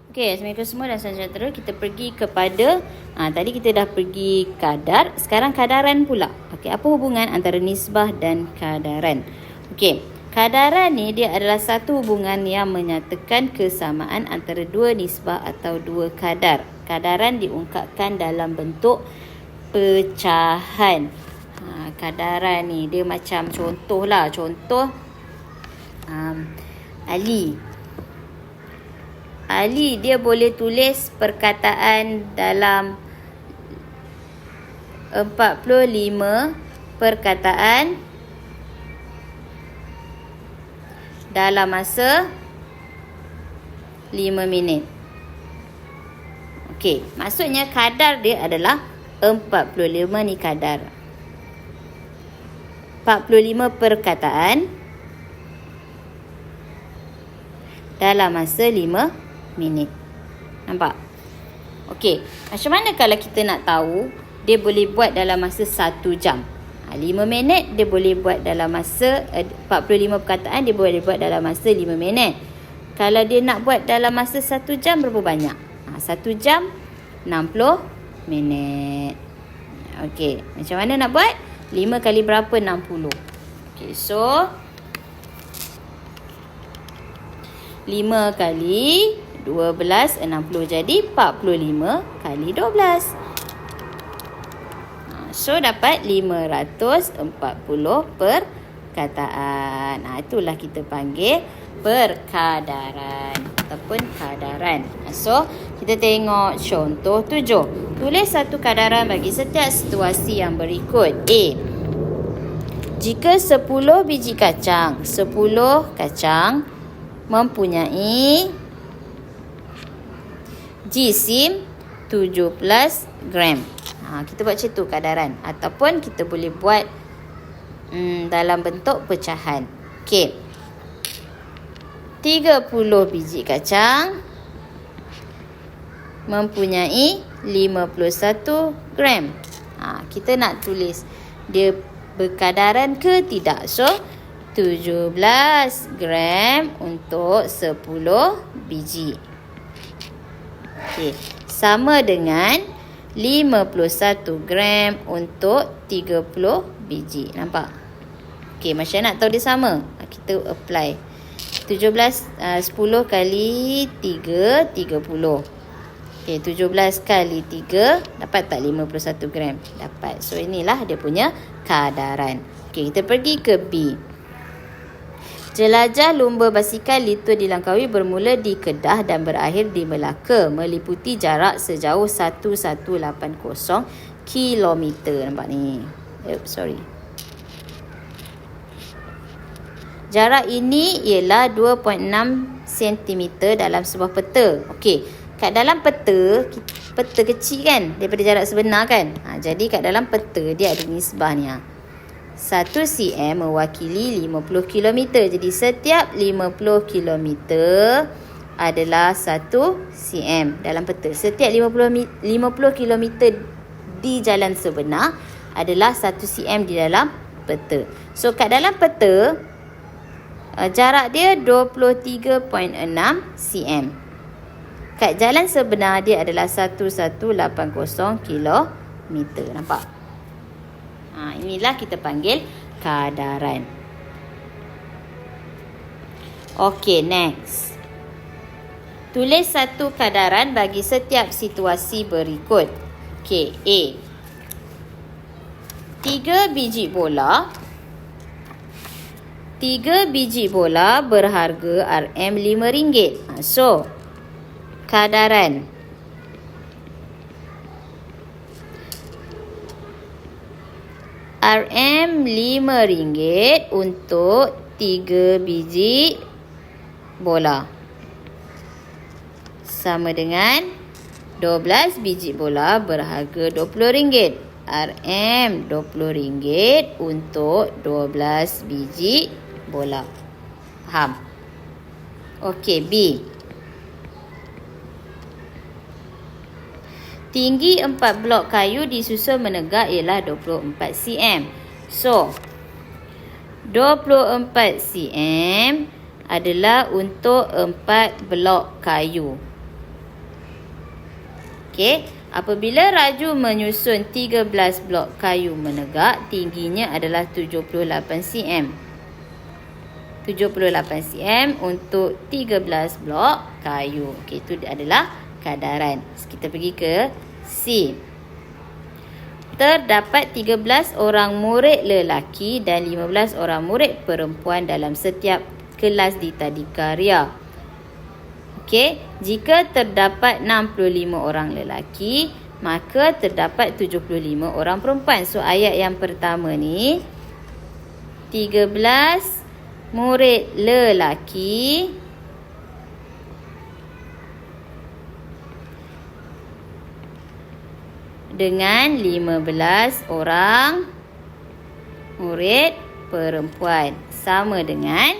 Okey, assalamualaikum semua dan salam sejahtera. Kita pergi kepada tadi kita dah pergi kadar, sekarang kadaran pula. Okey, apa hubungan antara nisbah dan kadaran? Okey, kadaran ni dia adalah satu hubungan yang menyatakan kesamaan antara dua nisbah atau dua kadar. Kadaran diungkapkan dalam bentuk pecahan. Kadaran ni dia macam contoh Ali dia boleh tulis perkataan dalam 45 perkataan dalam masa 5 minit. Okey, maksudnya kadar dia adalah 45 ni kadar. 45 perkataan dalam masa 5 minit. Nampak? Okey, macam mana kalau kita nak tahu dia boleh buat dalam masa 1 jam? 5 minit dia boleh buat dalam masa 45 perkataan dia boleh buat dalam masa 5 minit. Kalau dia nak buat dalam masa 1 jam berapa banyak? 1 jam 60 minit. Okey, macam mana nak buat? 5 kali berapa? 60. Okey, so 5 kali 12, 60. Jadi 45 kali 12. So dapat 540 perkataan. Itulah kita panggil perkadaran ataupun kadaran. So kita tengok contoh 7. Tulis satu kadaran bagi setiap situasi yang berikut. A. Jika 10 biji kacang, 10 kacang mempunyai jisim 17 gram. Kita buat macam tu kadaran. Ataupun kita boleh buat dalam bentuk pecahan. Okey. 30 biji kacang mempunyai 51 gram. Kita nak tulis dia berkadaran ke tidak. So 17 gram untuk 10 biji. Okey, sama dengan 51 gram untuk 30 biji. Nampak? Okey, macam nak tahu dia sama? Kita apply. 10 kali 3, 30. Okey, 17 kali 3, dapat tak 51 gram? Dapat. So, inilah dia punya kadaran. Okey, kita pergi ke B. Jelajah lumba basikal litur dilangkaui bermula di Kedah dan berakhir di Melaka, meliputi jarak sejauh 1180 km. Nampak ni? Jarak ini ialah 2.6 cm dalam sebuah peta. Okey, kat dalam peta kecil kan daripada jarak sebenar kan. Jadi kat dalam peta dia ada nisbah ni. 1 cm mewakili 50 km. Jadi setiap 50 km adalah 1 cm dalam peta. Setiap 50 km di jalan sebenar adalah 1 cm di dalam peta. So kat dalam peta jarak dia 23.6 cm. Kat jalan sebenar dia adalah 1180 km. Nampak? Inilah kita panggil kadaran. Okey, next. Tulis satu kadaran bagi setiap situasi berikut. Okey, A. 3 biji bola. 3 biji bola berharga RM5. So, kadaran RM5 untuk 3 biji bola. Sama dengan 12 biji bola berharga RM20. RM20 untuk 12 biji bola. Faham? Okey, B. Tinggi 4 blok kayu disusun menegak ialah 24 cm. So, 24 cm adalah untuk 4 blok kayu. Okey, apabila Raju menyusun 13 blok kayu menegak, tingginya adalah 78 cm. 78 cm untuk 13 blok kayu. Okey, itu adalah kadaran. Kita pergi ke C. Terdapat 13 orang murid lelaki dan 15 orang murid perempuan dalam setiap kelas di Tadikaria. Okey, jika terdapat 65 orang lelaki, maka terdapat 75 orang perempuan. So, ayat yang pertama ni, 13 murid lelaki dengan 15 orang murid perempuan. Sama dengan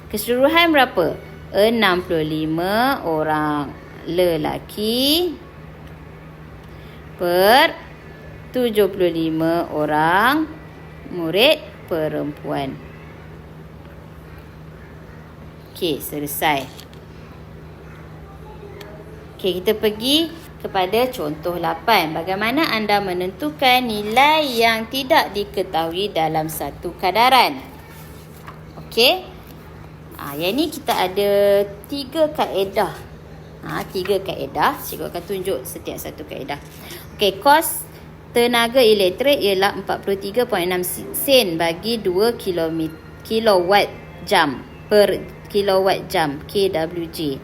keseluruhan berapa? 65 orang lelaki per 75 orang murid perempuan. Okey, selesai. Okey, kita pergi kepada contoh 8. Bagaimana anda menentukan nilai yang tidak diketahui dalam satu kadaran? Okey. Yang ni kita ada 3 kaedah. 3 kaedah. Cikgu akan tunjuk setiap satu kaedah. Okey, kos tenaga elektrik ialah 43.6 sen bagi 2 kilowatt jam per kilowatt jam kWj.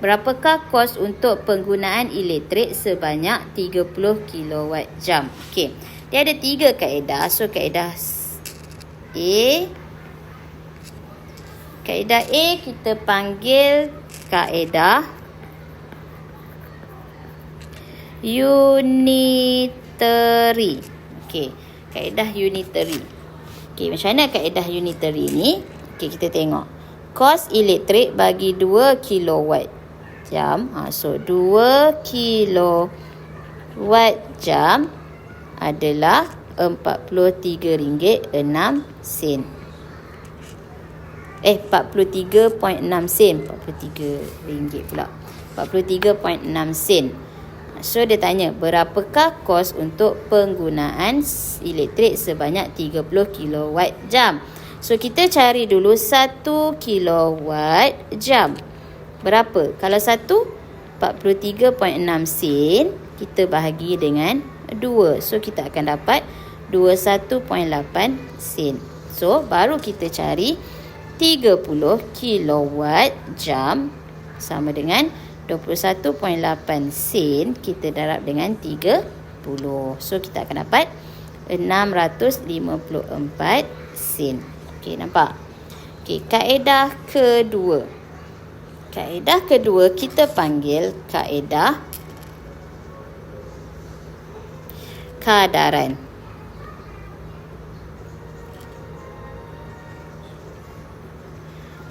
Berapakah kos untuk penggunaan elektrik sebanyak 30 kilowatt jam? Okey. Dia ada 3 kaedah. So kaedah A. Kaedah A kita panggil kaedah unitary. Okey, kaedah unitary. Okey, macam mana kaedah unitary ni? Okey, kita tengok. Kos elektrik bagi 2 kilowatt jam. So 2 kilowatt jam adalah RM43.6. 43.6 sen. RM43 pula. 43.6 sen. So dia tanya, berapakah kos untuk penggunaan elektrik sebanyak 30 kilowatt jam? So kita cari dulu 1 kilowatt jam. Berapa? Kalau 43.6 sen, kita bahagi dengan 2. So kita akan dapat 21.8 sen. So baru kita cari 30 kilowatt jam sama dengan 21.8 sen, kita darab dengan 30. So kita akan dapat 654 sen. Okey, nampak? Okey, kaedah kedua. Kaedah kedua kita panggil kaedah kadaran.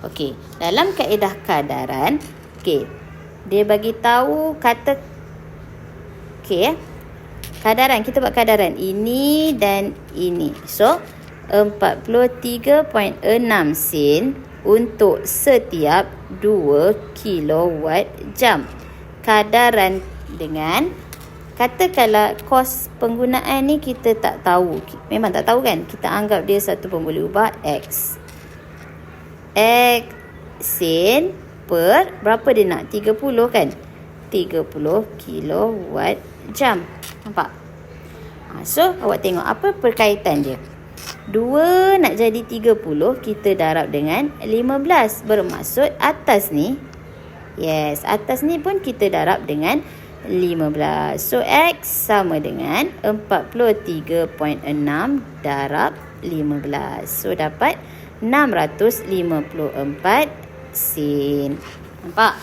Okey, dalam kaedah kadaran, okey, dia bagi tahu kata kadaran, kita buat kadaran ini dan ini. So 43.6 sen untuk setiap 2 kilowatt jam. Kadaran dengan katakanlah kos penggunaan ni kita tak tahu. Memang tak tahu kan? Kita anggap dia satu pun boleh ubah X. X sen per berapa dia nak? 30 kan? 30 kilowatt jam. Nampak? So awak tengok apa perkaitan dia. 2 nak jadi 30, kita darab dengan 15. Bermaksud atas ni, yes, atas ni pun kita darab dengan 15. So X sama dengan 43.6 darab 15. So dapat 654 sen. Nampak?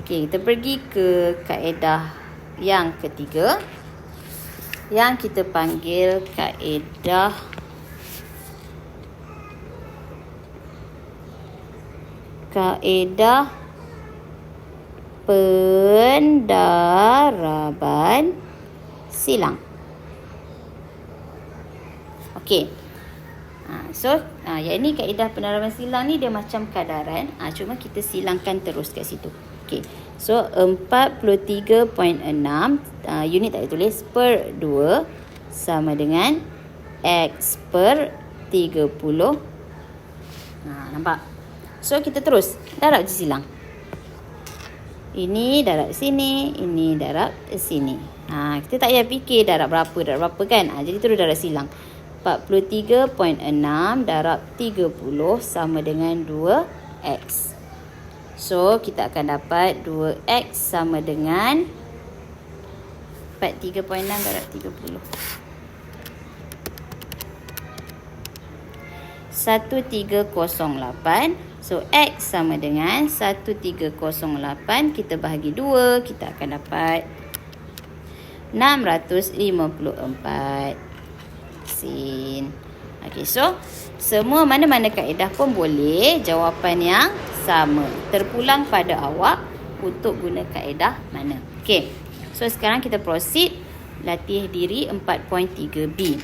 Okey, kita pergi ke kaedah yang ketiga, yang kita panggil kaedah pendaraban silang. Okey. Yang ni kaedah peneraman silang ni dia macam kadaran. Cuma kita silangkan terus kat situ. Okey. So 43.6 unit tak tulis per 2 sama dengan X per 30. Nampak? So kita terus darab je silang. Ini darab sini, ini darab sini. Kita tak payah fikir darab berapa kan. Jadi terus darab silang. 43.6 darab 30 sama dengan 2X. So, kita akan dapat 2X sama dengan 43.6 darab 30. 1308. So, X sama dengan 1308. Kita bahagi 2. Kita akan dapat 654 sin. Okey, so semua mana-mana kaedah pun boleh jawapan yang sama. Terpulang pada awak untuk guna kaedah mana. Okey. So sekarang kita proceed latih diri 4.3B.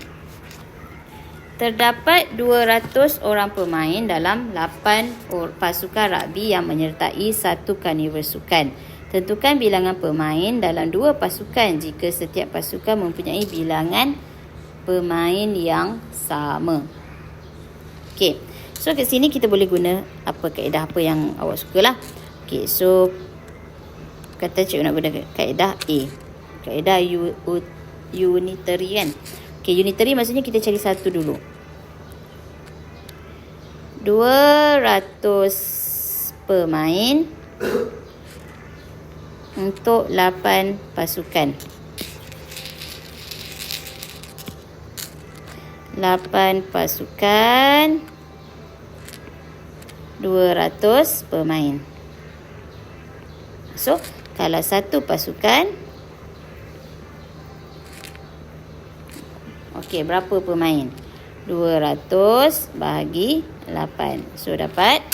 Terdapat 200 orang pemain dalam 8 pasukan rugby yang menyertai satu karnival sukan. Tentukan bilangan pemain dalam 2 pasukan jika setiap pasukan mempunyai bilangan pemain yang sama. Okey. So kat sini kita boleh guna kaedah apa yang awak sukalah. Okey, so kata cikgu nak guna kaedah A. Kaedah unitary kan. Okey, unitary maksudnya kita cari satu dulu. 200 pemain untuk 8 pasukan. 8 pasukan 200 pemain. So, kalau satu pasukan okey, berapa pemain? 200 bahagi 8. So, dapat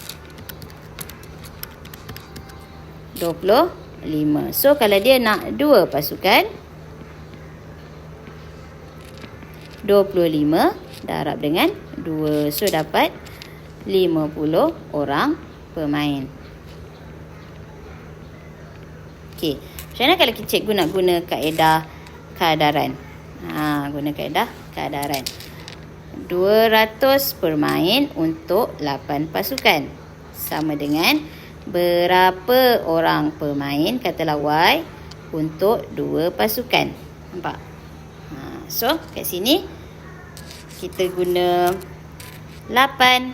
25. So, kalau dia nak 2 pasukan 25 darab dengan 2. So, dapat 50 orang pemain. Okey. Macam mana kalau cikgu nak guna kaedah kadaran? Guna kaedah kadaran. 200 pemain untuk 8 pasukan. Sama dengan berapa orang pemain, katalah Y, untuk 2 pasukan. Nampak? So, kat sini kita guna 8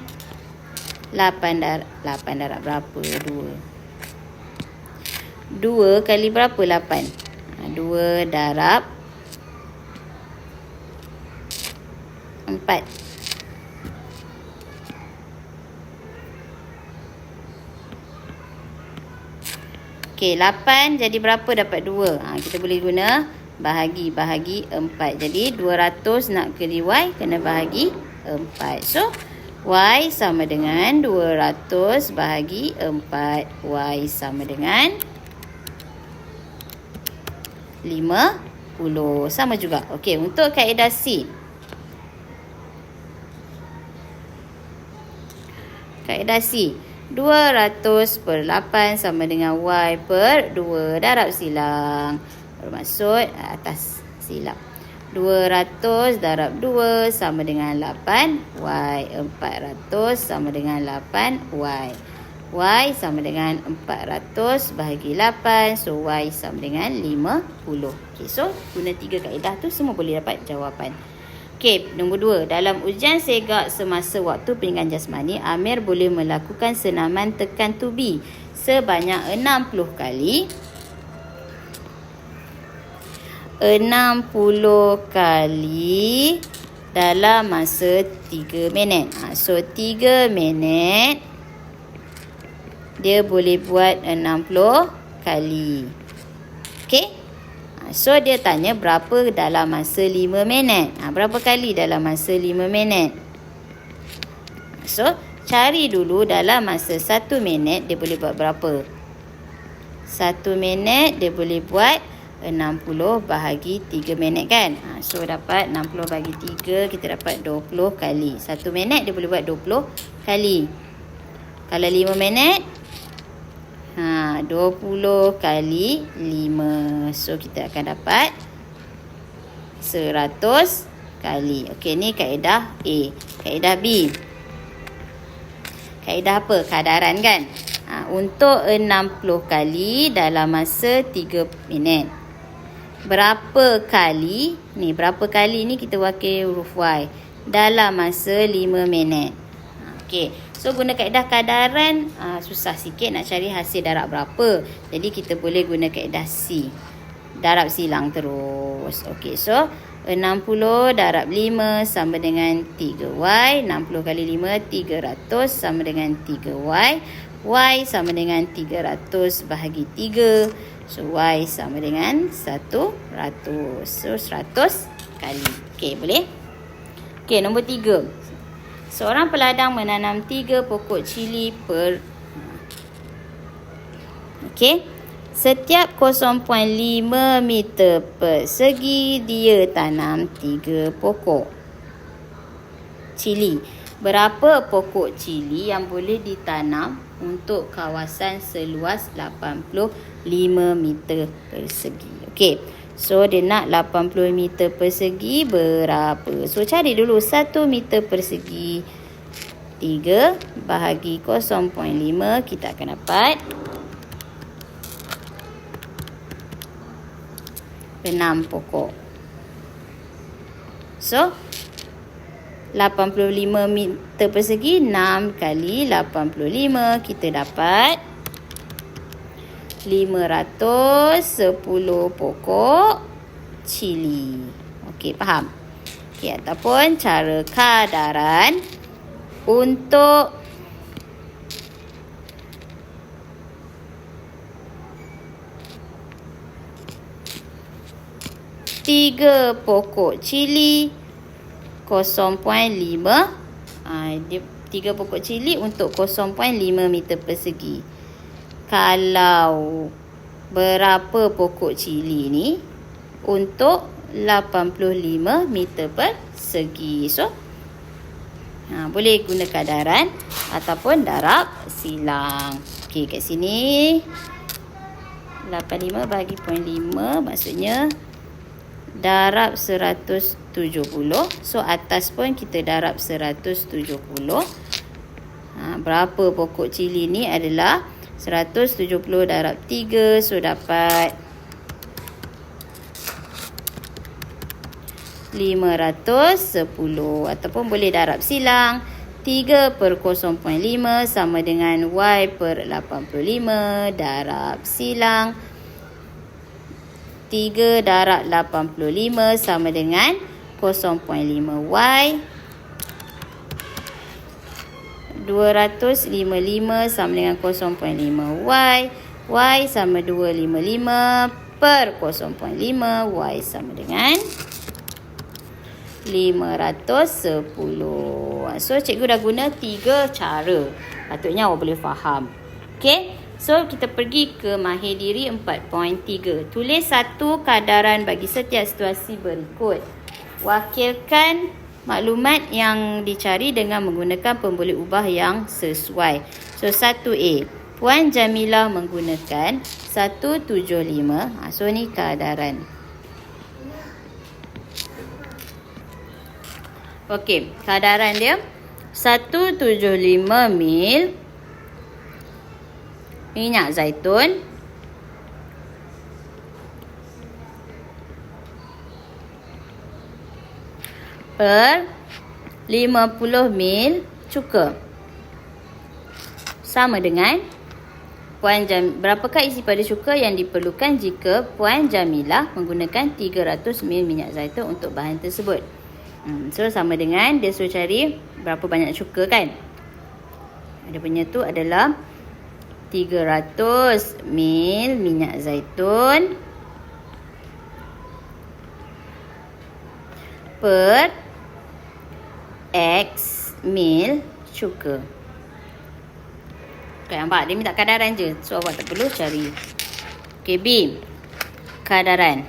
darab berapa? 2 kali berapa 8? 2 darab 4. Okey, 8 jadi berapa dapat 2? Kita boleh guna bahagi 4. Jadi 200 nak kali Y kena bahagi 4. So Y sama dengan 200 bahagi 4. Y sama dengan 50. Sama juga. Okey, untuk kaedah C. Kaedah C. 200 per 8 sama dengan Y per 2. Darab silang. Bermaksud atas silap. 200 darab 2 sama dengan 8Y. 400 sama dengan 8Y. Y sama dengan 400 bahagi 8. So, Y sama dengan 50. Okay, so guna 3 kaedah tu semua boleh dapat jawapan. Okay, nombor 2. Dalam ujian segak semasa waktu pendidikan jasmani, Amir boleh melakukan senaman tekan tubi sebanyak 60 kali. 60 kali dalam masa 3 minit. So 3 minit dia boleh buat 60 kali. Okey? So dia tanya berapa dalam masa 5 minit. Berapa kali dalam masa 5 minit? So cari dulu dalam masa 1 minit dia boleh buat berapa. 1 minit dia boleh buat 60 bahagi 3 minit kan. So dapat 60 bahagi 3, kita dapat 20 kali. 1 minit dia boleh buat 20 kali. Kalau 5 minit, 20 kali 5. So kita akan dapat 100 kali. Okey, ni kaedah A. Kaedah B. Kaedah apa? Kadaran kan? Untuk 60 kali dalam masa 3 minit. Berapa kali? Ni, berapa kali ni kita wakil huruf Y. Dalam masa 5 minit. Okey. So, guna kaedah kadaran, susah sikit nak cari hasil darab berapa. Jadi, kita boleh guna kaedah C. Darab silang terus. Okey, so 60 darab 5 sama dengan 3Y. 60 kali 5, 300 sama dengan 3Y. Y sama dengan 300 bahagi 3. So, Y sama dengan 100. So, 100 kali. Okey, boleh? Okey, nombor 3. Seorang peladang menanam 3 pokok cili per... Okey. Setiap 0.5 meter persegi, dia tanam 3 pokok cili. Berapa pokok cili yang boleh ditanam untuk kawasan seluas 85 meter persegi? Okey. So, dia nak 80 meter persegi berapa? So, cari dulu 1 meter persegi 3 bahagi 0.5. Kita akan dapat 6 pokok. So, 85 meter persegi 6 kali 85. Kita dapat 510 pokok cili. Okey, faham? Okey, ataupun cara kadaran untuk tiga pokok cili 0.5. Dia 3 pokok cili untuk 0.5 meter persegi. Kalau berapa pokok cili ni untuk 85 meter persegi. So, boleh guna kadaran ataupun darab silang. Okey, kat sini 85 bagi 0.5 maksudnya darab 170. So, atas pun kita darab 170. Berapa pokok cili ni adalah 170 darab 3. So, dapat 510. Ataupun boleh darab silang. 3 per 0.5 sama dengan Y per 85. Darab silang. 3 darab 85 sama dengan 0.5Y. 255 sama dengan 0.5Y. Y sama 255 per 0.5. Y sama dengan 510. So, cikgu dah guna 3 cara. Patutnya awak boleh faham. Okey. So, kita pergi ke mahir diri 4.3. Tulis satu kadaran bagi setiap situasi berikut. Wakilkan maklumat yang dicari dengan menggunakan pemboleh ubah yang sesuai. So, 1A. Puan Jamilah menggunakan 175. So, ni kadaran. Okey, kadaran dia 175 mil minyak zaitun per 50 mil cuka. Sama dengan berapakah isi pada cuka yang diperlukan jika Puan Jamilah menggunakan 300 mil minyak zaitun untuk bahan tersebut. So, sama dengan dia suruh cari berapa banyak cuka kan. Dia punya tu adalah 300 mil minyak zaitun per X mil cuka. Okay, nampak? Dia minta kadaran je. So, awak tak perlu cari. Okay, B. Kadaran.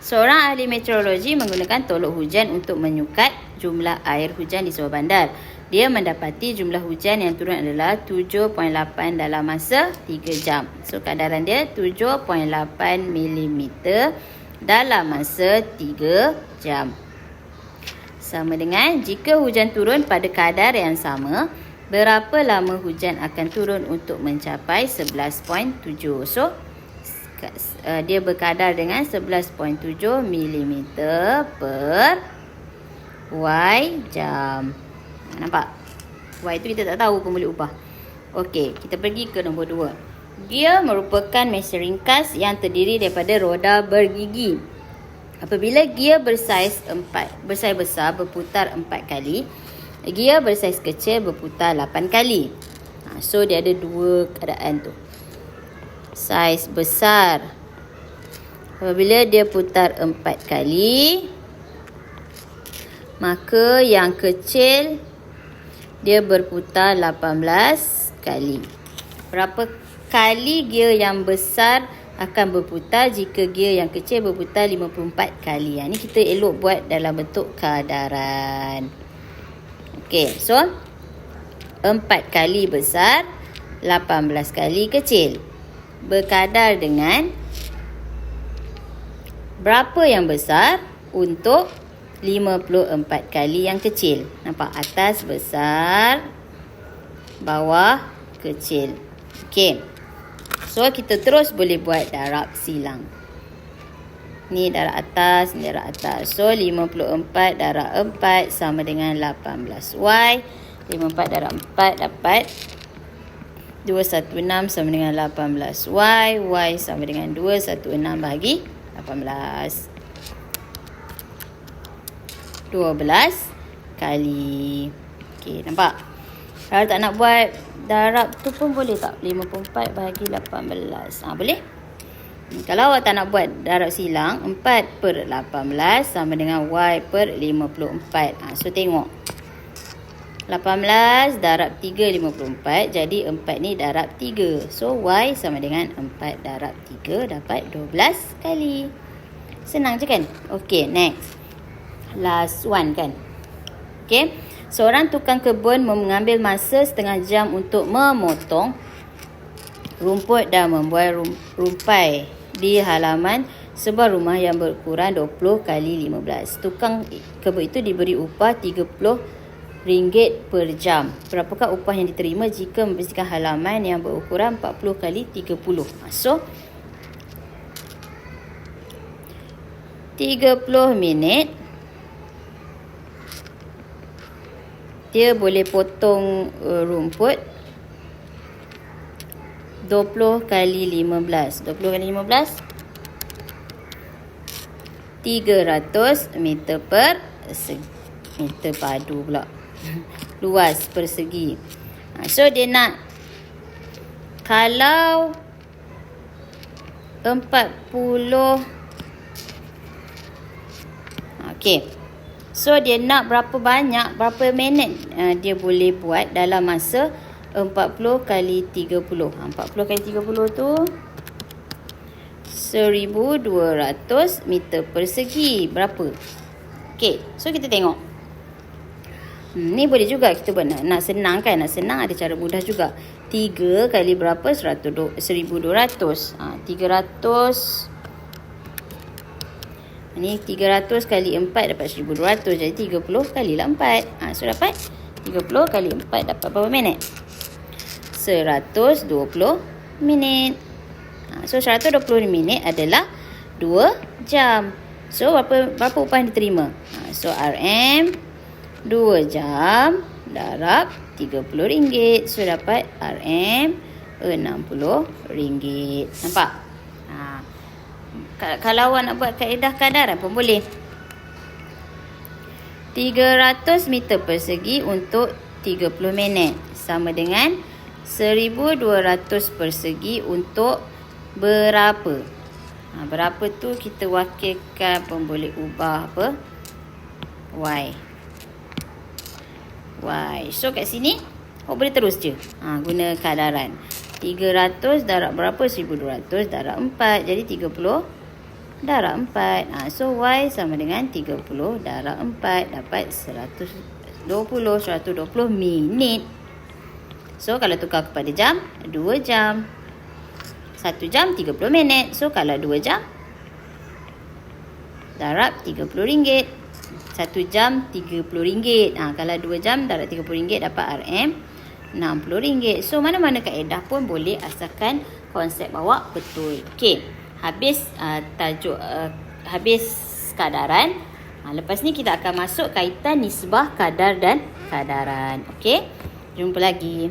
Seorang ahli meteorologi menggunakan tolok hujan untuk menyukat jumlah air hujan di sebuah bandar. Dia mendapati jumlah hujan yang turun adalah 7.8 dalam masa 3 jam. So, kadaran dia 7.8 mm dalam masa 3 jam. Sama dengan jika hujan turun pada kadar yang sama, berapa lama hujan akan turun untuk mencapai 11.7. So, dia berkadar dengan 11.7 mm per Y jam. Nampak? Y tu kita tak tahu pun boleh ubah. Okey, kita pergi ke nombor 2. Gear merupakan mesin ringkas yang terdiri daripada roda bergigi. Apabila gear bersaiz besar berputar 4 kali, gear bersaiz kecil berputar 8 kali. So dia ada 2 keadaan tu. Saiz besar, apabila dia putar 4 kali, maka yang kecil dia berputar 18 kali. Berapa kali gear yang besar akan berputar jika gear yang kecil berputar 54 kali? Ini kita elok buat dalam bentuk kadaran. Okey, so 4 kali besar, 18 kali kecil. Berkadar dengan berapa yang besar untuk 54 kali yang kecil. Nampak? Atas besar, bawah kecil. Okey. So, kita terus boleh buat darab silang. Ni darab atas, ni darab atas. So, 54 darab 4 sama dengan 18Y. 54 darab 4 dapat 216 sama dengan 18Y. Y sama dengan 216 bahagi 18. 12 kali. Okey, nampak? Kalau tak nak buat darab tu pun boleh tak? 54 bahagi 18. Boleh? Kalau awak tak nak buat darab silang, 4 per 18 sama dengan Y per 54. So, tengok. 18 darab 3, 54. Jadi, 4 ni darab 3. So, Y sama dengan 4 darab 3 dapat 12 kali. Senang je kan? Okey, next. Last one kan? Okey. Seorang tukang kebun mengambil masa setengah jam untuk memotong rumput dan membuai rumpai di halaman sebuah rumah yang berukuran 20 kali 15. Tukang kebun itu diberi upah RM30 per jam. Berapakah upah yang diterima jika membersihkan halaman yang berukuran 40 kali 30? So, 30 minit dia boleh potong rumput 20 kali 15. 20 kali 15 300 meter per meter padu pula. Luas persegi. So dia nak, kalau 40, okey. So, dia nak berapa banyak, berapa minit dia boleh buat dalam masa 40 kali 30. 40 kali 30 tu 1,200 meter persegi. Berapa? Okey, so kita tengok. Ni boleh juga kita buat, nak senang kan? Nak senang ada cara mudah juga. 3 kali berapa? 1,200. 300. Ni 300 kali 4 dapat 1,200. Jadi 30 kali lah 4. So dapat 30 kali 4 dapat berapa minit? 120 minit. So 120 minit adalah 2 jam. So berapa upah yang diterima? So RM 2 jam darab RM30. So dapat RM RM60. Nampak? Kalau awak nak buat kaedah kadaran pun boleh. 300 meter persegi untuk 30 minit sama dengan 1,200 persegi untuk berapa? Berapa tu kita wakilkan pun boleh ubah apa? Y. So kat sini awak boleh terus je guna kadaran. 300 darab berapa? 1200 darab 4. Jadi 30 darab 4. So Y sama dengan 30 darab 4. Dapat 120 minit. So kalau tukar kepada jam, 2 jam. 1 jam 30 minit. So kalau 2 jam darab RM30. 1 jam RM30. Kalau 2 jam darab RM30 dapat RM60. So mana-mana kaedah pun boleh asalkan konsep awak betul. Okey. Habis tajuk habis kadaran. Lepas ni kita akan masuk kaitan nisbah, kadar dan kadaran. Okey. Jumpa lagi.